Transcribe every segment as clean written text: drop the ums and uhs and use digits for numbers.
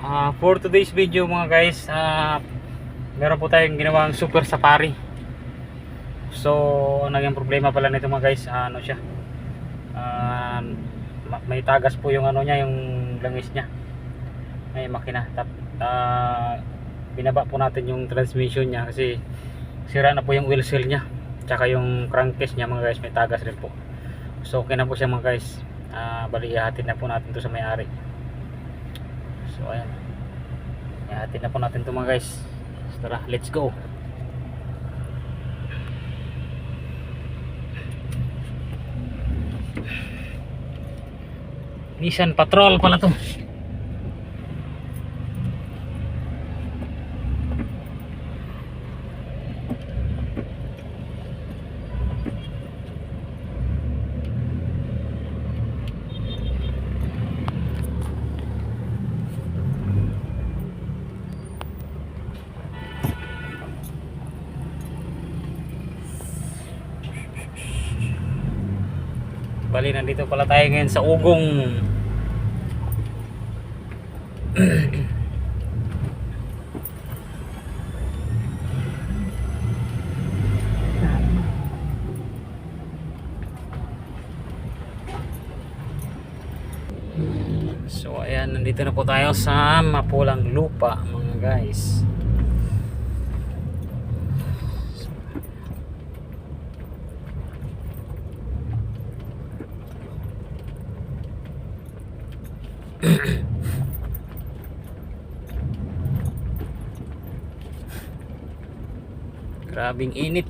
For today's video mga guys, meron po tayong ginawang super safari. So ang naging problema pala nito mga guys, ano siya, may tagas po yung ano niya, yung langis niya, may makina. Binaba po natin yung transmission niya kasi sira na po yung wheel seal niya, tsaka yung crankcase niya mga guys, may tagas rin po. So okay na po siya mga guys. Bali ihahatid na po natin to sa may-ari. So ayan, ihahatid na po natin to mga guys. Tara, let's go. Nissan Patrol pala to. Bali, nandito pala tayo ngayon sa Ugong. So ayan, nandito na po tayo sa Mapulang Lupa mga guys. Grabing init.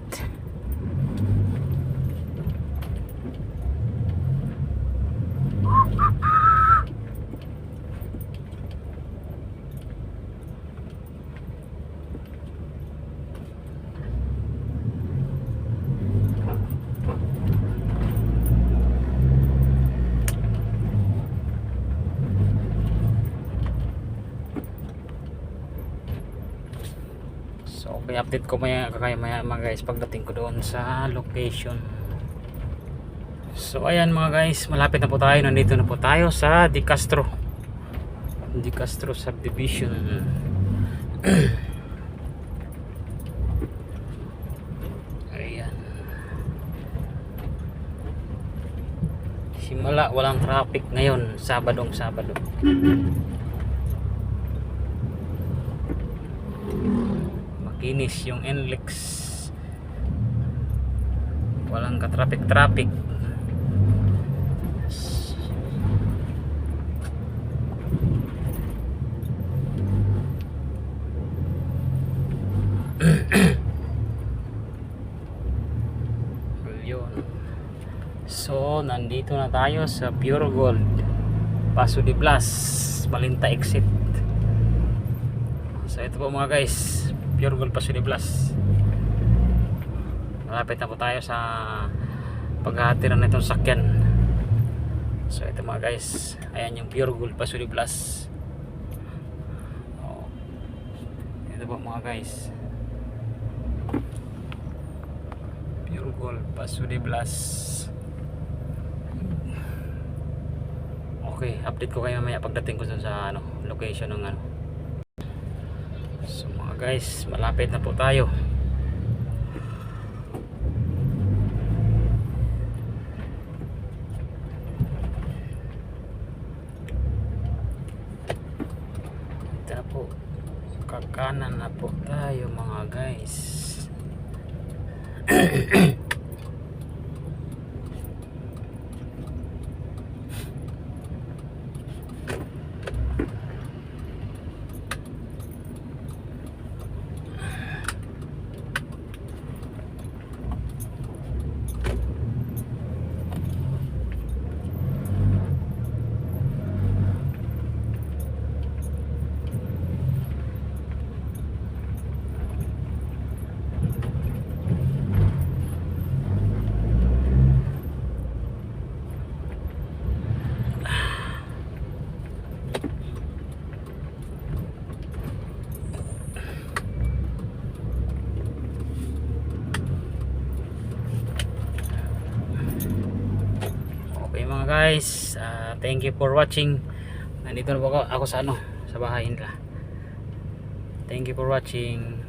So okay, update ko maya mga guys pagdating ko doon sa location. So ayan mga guys, malapit na po tayo. Nandito na po tayo sa De Castro subdivision. Ayan, simula walang traffic ngayon, Sabado. Makinis yung NLEX, walang ka-traffic. So nandito na tayo sa Pure Gold, Paso de Blas, Malinta exit. So ito po mga guys, Pure Gold, Paso de Blas. Malapit na po tayo sa paghahatiran nitong sakyan. So ito mga guys, ayan yung Pure Gold, Paso de Blas. Ito po mga guys, Pure Gold, Paso de Blas. Okay, update ko kayo mamaya pagdating ko sa location ng ano. So mga guys, malapit na po tayo. Ito na po, kakanan na po tayo mga guys. Okay mga guys, thank you for watching. Nandito na po ako sa sa bahay nila. Thank you for watching.